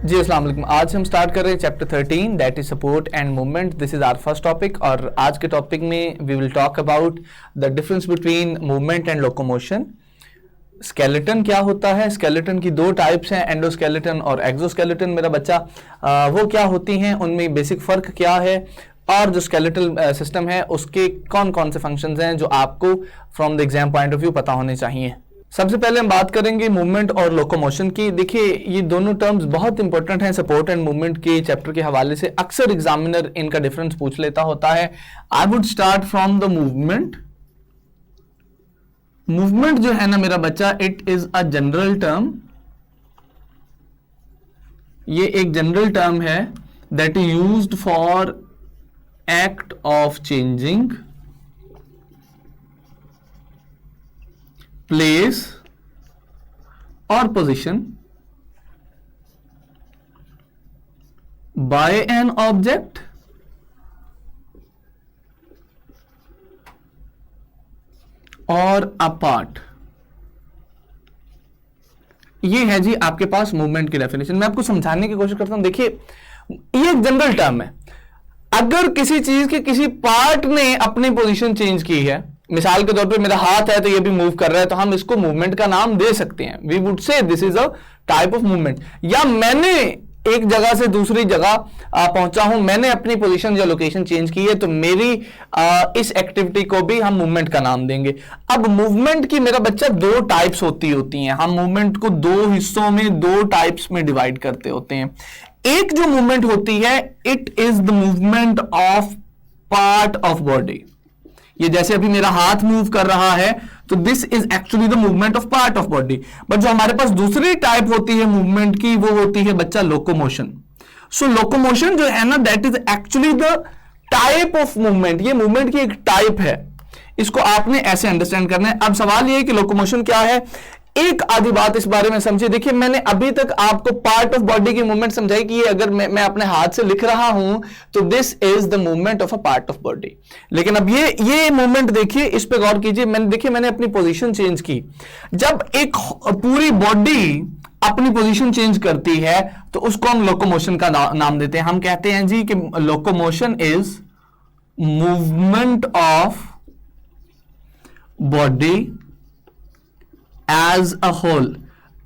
जी अस्सलाम वालेकुम। आज हम स्टार्ट कर रहे हैं chapter 13 that is support and movement. This is our first topic और आज के टॉपिक में we will talk about the difference between movement and locomotion. Skeleton क्या होता है, स्केलेटन की दो टाइप्स हैं, एंडोस्केलेटन और एक्सोस्केलेटन। मेरा बच्चा वो क्या होती हैं, उनमें बेसिक फ़र्क क्या है और जो स्केलेटल सिस्टम है उसके कौन कौन से फंक्शंस हैं जो आपको from the exam point of view पता होने चाहिए। सबसे पहले हम बात करेंगे मूवमेंट और लोकोमोशन की। देखिए ये दोनों टर्म्स बहुत इंपॉर्टेंट हैं सपोर्ट एंड मूवमेंट के चैप्टर के हवाले से। अक्सर एग्जामिनर इनका डिफरेंस पूछ लेता होता है। I would start from the movement. Movement जो है ना मेरा बच्चा, it is a general term. ये एक जनरल टर्म है that is used for act of changing place or position by an object or a part। ये है जी आपके पास मूवमेंट की डेफिनेशन। मैं आपको समझाने की कोशिश करता हूं। देखिए ये एक जनरल टर्म है। अगर किसी चीज के किसी पार्ट ने अपनी पोजीशन चेंज की है, मिसाल के तौर पे मेरा हाथ है तो ये भी मूव कर रहा है, तो हम इसको मूवमेंट का नाम दे सकते हैं। We would say this is a type of movement. या मैंने एक जगह से दूसरी जगह पहुंचा हूं, मैंने अपनी पोजीशन या लोकेशन चेंज की है, तो मेरी इस एक्टिविटी को भी हम मूवमेंट का नाम देंगे। अब मूवमेंट की मेरा बच्चा दो टाइप्स होती हैं। हम मूवमेंट को दो हिस्सों में, दो टाइप्स में डिवाइड करते होते हैं। एक जो मूवमेंट होती है, it is the movement of part of body. ये जैसे अभी मेरा हाथ मूव कर रहा है, तो this is actually the movement of part of body. But जो हमारे पास दूसरी टाइप होती है मूवमेंट की, वो होती है बच्चा लोकोमोशन। सो लोकोमोशन जो है ना, that is actually the type of movement. ये मूवमेंट की एक टाइप है, इसको आपने ऐसे अंडरस्टैंड करना है। अब सवाल ये है कि लोकोमोशन क्या है। एक आधी बात इस बारे में समझिए। देखिए मैंने अभी तक आपको पार्ट ऑफ बॉडी की मूवमेंट समझाई कि ये अगर मैं अपने हाथ से लिख रहा हूं तो this is the movement of a part of body. लेकिन अब ये मूवमेंट देखिए, इस पे गौर कीजिए। मैंने अपनी पोजीशन चेंज की। जब एक पूरी बॉडी अपनी पोजीशन चेंज करती है तो उसको हम लोकोमोशन का नाम देते हैं। हम कहते हैं जी कि locomotion is movement of body as a whole.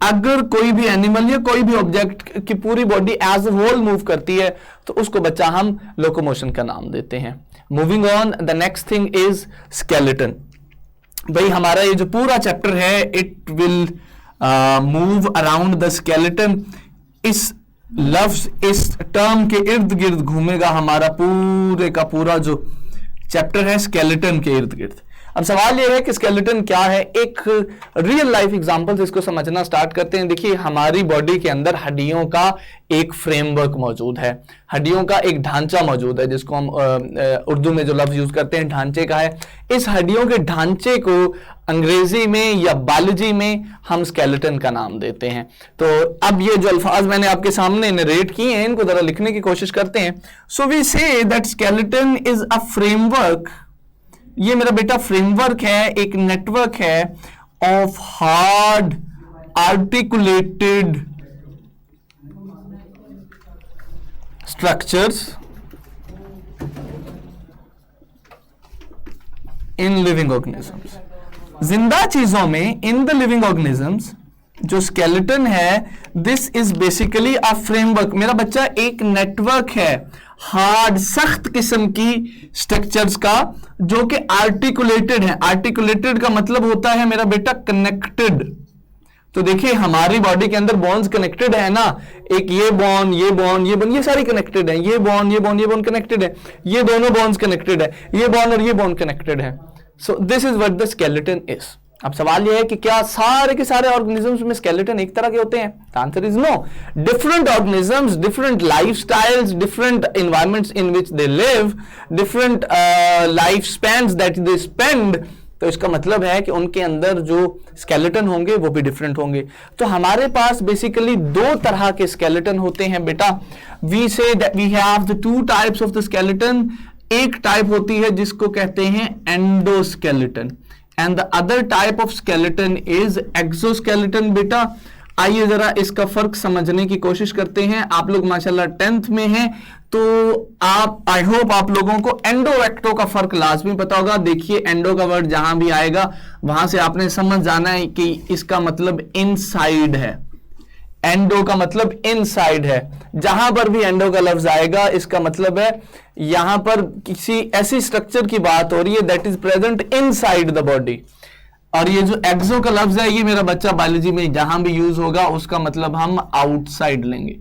अगर कोई भी एनिमल या कोई भी ऑब्जेक्ट की पूरी body as a whole move करती है तो उसको बच्चा हम लोकोमोशन का नाम देते हैं। Moving on, the next thing is skeleton. भाई हमारा ये जो पूरा चैप्टर है, it will move around the skeleton. इस लफ्ज, इस टर्म के इर्द गिर्द घूमेगा हमारा पूरे का पूरा जो चैप्टर है, स्केलेटन के इर्द गिर्द। अब सवाल यह है कि स्केलेटन क्या है। एक रियल लाइफ एग्जांपल से इसको समझना स्टार्ट करते हैं। देखिए हमारी बॉडी के अंदर हड्डियों का एक फ्रेमवर्क मौजूद है, हड्डियों का एक ढांचा मौजूद है, जिसको हम उर्दू में जो लफ्ज यूज करते हैं ढांचे का है। इस हड्डियों के ढांचे को अंग्रेजी में या बायोलॉजी में हम स्केलेटन का नाम देते हैं। तो अब ये जो अल्फाज मैंने आपके सामने नरेट किए हैं, इनको जरा लिखने की कोशिश करते हैं। So we say that skeleton is a framework. ये मेरा बेटा फ्रेमवर्क है, एक नेटवर्क है of hard articulated structures in living organisms. जिंदा चीजों में, इन द लिविंग ऑर्गेनिजम्स, जो स्केलेटन है, this is basically a framework. मेरा बच्चा एक नेटवर्क है हार्ड, सख्त किस्म की स्ट्रक्चर्स का, जो कि आर्टिकुलेटेड है। आर्टिकुलेटेड का मतलब होता है मेरा बेटा कनेक्टेड। तो देखिए हमारी बॉडी के अंदर बोन्स कनेक्टेड है ना, एक ये बोन, ये बोन, ये बोन, ये सारी कनेक्टेड है। ये बोन, ये बोन, ये बोन कनेक्टेड है। ये दोनों बोन्स कनेक्टेड है। ये बोन और ये बोन कनेक्टेड है। So this is what the skeleton is. अब सवाल यह है कि क्या सारे के सारे ऑर्गेनिजम्स में स्केलेटन एक तरह के होते हैं? Answer is no. Different organisms, different lifestyles, different environments in which they live, different life spans that they spend. तो इसका मतलब है कि उनके अंदर जो स्केलेटन होंगे वो भी डिफरेंट होंगे। तो हमारे पास बेसिकली दो तरह के स्केलेटन होते हैं बेटा। We say that we have the two types of the skeleton. एक टाइप होती है जिसको कहते हैं endoskeleton, and the other type of skeleton is exoskeleton. बेटा आइए जरा इसका फर्क समझने की कोशिश करते हैं। आप लोग माशाल्लाह 10th में हैं, तो आप, आई होप आप लोगों को एंडो एक्टो का फर्क लाजमी पता होगा। देखिए एंडो का वर्ड जहां भी आएगा वहां से आपने समझ जाना है कि इसका मतलब इनसाइड है। एंडो का मतलब इनसाइड है। जहां पर भी एंडो का लफ्ज आएगा इसका मतलब है यहां पर किसी ऐसी स्ट्रक्चर की बात हो रही है that is present inside the body. और ये जो एक्सो का लफ्ज है ये मेरा बच्चा बायोलॉजी में जहां भी यूज होगा उसका मतलब हम आउटसाइड लेंगे।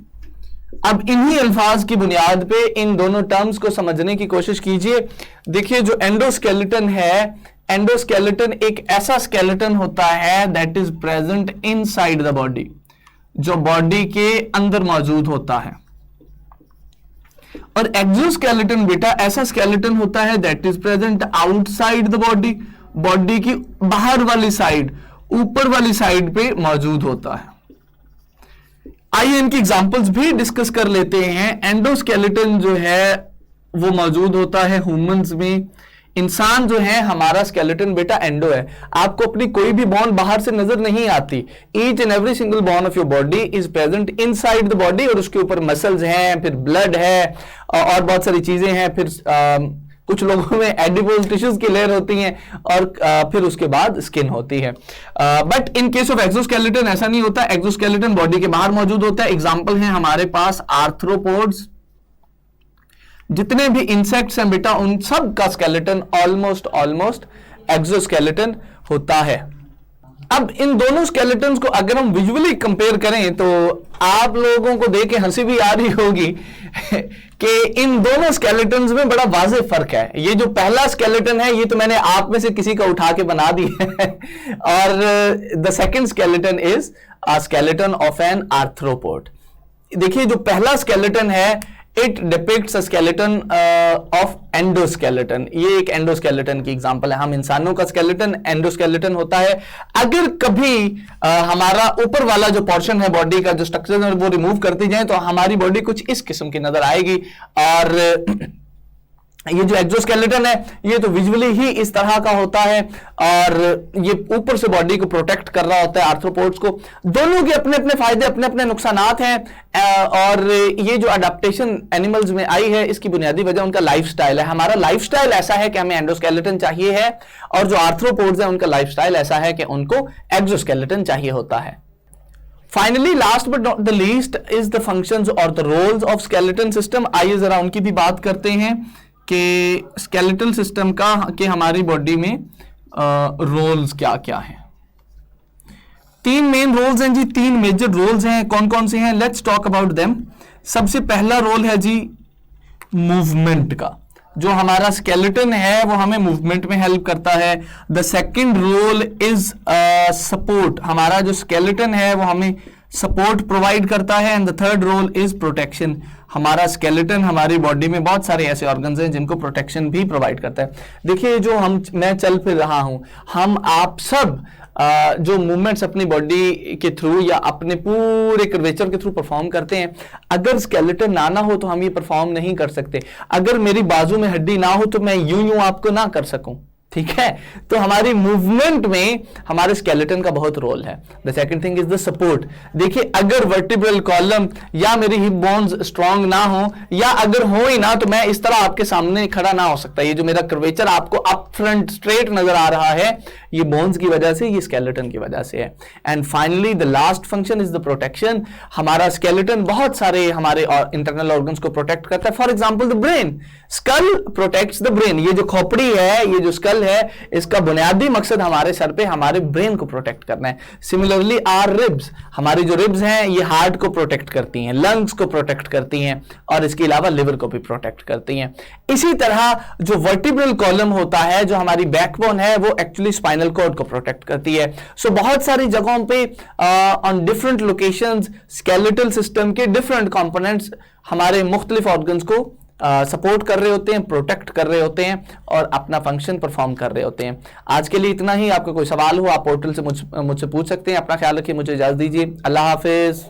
अब इन्हीं अल्फाज की बुनियाद पे इन दोनों टर्म्स को समझने की कोशिश कीजिए। देखिए जो एंडोस्केलेटन है, एंडोस्केलेटन एक ऐसा स्केलेटन होता है that is present inside the body, जो बॉडी के अंदर मौजूद होता है। और एक्सोस्केलेटन बेटा ऐसा स्केलेटन होता है that is present outside the body, body की बाहर वाली साइड, ऊपर वाली साइड पे मौजूद होता है। आइए इनकी एग्जांपल्स भी डिस्कस कर लेते हैं। एंडोस्केलेटन जो है वो मौजूद होता है ह्यूमंस में। इंसान जो है हमारा स्केलेटन बेटा एंडो है। आपको अपनी कोई भी बोन बाहर से नजर नहीं आती। Each and every single bone of your body is present inside the body, और उसके ऊपर मसल्स हैं, फिर ब्लड है और बहुत सारी चीजें हैं। फिर कुछ लोगों में एडिबल टिश्यूज की लेयर होती हैं और फिर उसके बाद स्किन होती है। But in case of exoskeleton ऐसा नहीं होता। एक्सोस्केलेटन बॉडी के बाहर मौजूद होता है। एग्जांपल है हमारे पास आर्थ्रोपोड्स, जितने भी इंसेक्ट्स हैं बेटा उन सब का स्केलेटन ऑलमोस्ट एक्सोस्केलेटन होता है। अब इन दोनों स्केलेटन्स को अगर हम विजुअली कंपेयर करें तो आप लोगों को देख के हंसी भी आ रही होगी कि इन दोनों स्केलेटन्स में बड़ा वाज़ेह फर्क है। ये जो पहला स्केलेटन है ये तो मैंने आप में से किसी का उठा के बना दी है और the second skeleton is a skeleton of an arthropod. देखिए जो पहला स्केलेटन है it depicts a skeleton of endoskeleton. ये एक एंडोस्केलेटन की एग्जांपल है। हम इंसानों का स्केलेटन एंडोस्केलेटन होता है। अगर कभी हमारा ऊपर वाला जो पोर्शन है बॉडी का, जो स्ट्रक्चर है वो रिमूव करती जाए तो हमारी बॉडी कुछ इस किस्म की नजर आएगी। और ये जो एक्सोस्केलेटन है ये तो विजुअली ही इस तरह का होता है और ये ऊपर से बॉडी को प्रोटेक्ट कर रहा होता है आर्थ्रोपोड्स को। दोनों के अपने अपने फायदे, अपने अपने नुकसानात हैं। और ये जो अडेप्टेशन एनिमल्स में आई है इसकी बुनियादी वजह उनका लाइफस्टाइल है। हमारा लाइफस्टाइल ऐसा है कि हमें एंडोस्केलेटन चाहिए है, और जो आर्थ्रोपोड्स है उनका लाइफस्टाइल ऐसा है कि उनको एक्सोस्केलेटन चाहिए होता है। Finally last but not the least is the functions और the roles of skeleton system. आइए जरा उनकी भी बात करते हैं कि स्केलेटल सिस्टम का कि हमारी बॉडी में रोल्स क्या क्या हैं। 3 मेन रोल्स हैं जी, 3 मेजर रोल्स हैं। कौन कौन से हैं? Let's talk about them. सबसे पहला रोल है जी मूवमेंट का। जो हमारा स्केलेटन है वो हमें मूवमेंट में हेल्प करता है। The second role is support. हमारा जो स्केलेटन है वो हमें सपोर्ट प्रोवाइड करता है। And the third role is protection. हमारा स्केलेटन हमारी बॉडी में बहुत सारे ऐसे ऑर्गन्स हैं जिनको प्रोटेक्शन भी प्रोवाइड करता है। देखिए जो मैं चल फिर रहा हूं, हम आप सब जो मूवमेंट्स अपनी बॉडी के थ्रू या अपने पूरे कर्वेचर के थ्रू परफॉर्म करते हैं, अगर स्केलेटन ना हो तो हम ये परफॉर्म नहीं कर सकते। अगर मेरी बाजू में हड्डी ना हो तो मैं यूं आपको ना कर सकूं, ठीक है। तो हमारी मूवमेंट में हमारे स्केलेटन का बहुत रोल है। The second thing is the support. देखिए अगर वर्टिब्रल कॉलम या मेरी हिप बोन्स स्ट्रांग ना हो, या अगर हो ही ना, तो मैं इस तरह आपके सामने खड़ा ना हो सकता। ये जो मेरा कर्वेचर आपको अप फ्रंट स्ट्रेट नजर आ रहा है, ये बोन्स की वजह से, ये स्केलेटन की वजह से है। And finally the last function is the protection. हमारा स्केलेटन बहुत सारे हमारे इंटरनल ऑर्गन्स को प्रोटेक्ट करता है। For example the brain, skull protects the brain. ये जो खोपड़ी है, ये जो स्कल है, इसका बुनियादी मकसद हमारे सर पे हमारे ब्रेन को प्रोटेक्ट करना है। सिमिलरली आर रिब्स, हमारी जो रिब्स हैं ये हार्ट को प्रोटेक्ट करती हैं, लंग्स को प्रोटेक्ट करती हैं, और इसके अलावा लिवर को भी प्रोटेक्ट करती हैं। इसी तरह जो वर्टिब्रल कॉलम होता है, जो हमारी बैकबोन है, वो एक्चुअली स्पाइनल कॉर्ड को प्रोटेक्ट करती है। सो बहुत सारी जगहों पे on different locations skeletal system के डिफरेंट कंपोनेंट्स हमारे मुख्तलिफ ऑर्गन्स को सपोर्ट कर रहे होते हैं, प्रोटेक्ट कर रहे होते हैं और अपना फंक्शन परफॉर्म कर रहे होते हैं। आज के लिए इतना ही। आपका कोई सवाल हो आप पोर्टल से मुझसे पूछ सकते हैं। अपना ख्याल रखिए, मुझे इजाजत दीजिए। अल्लाह हाफिज।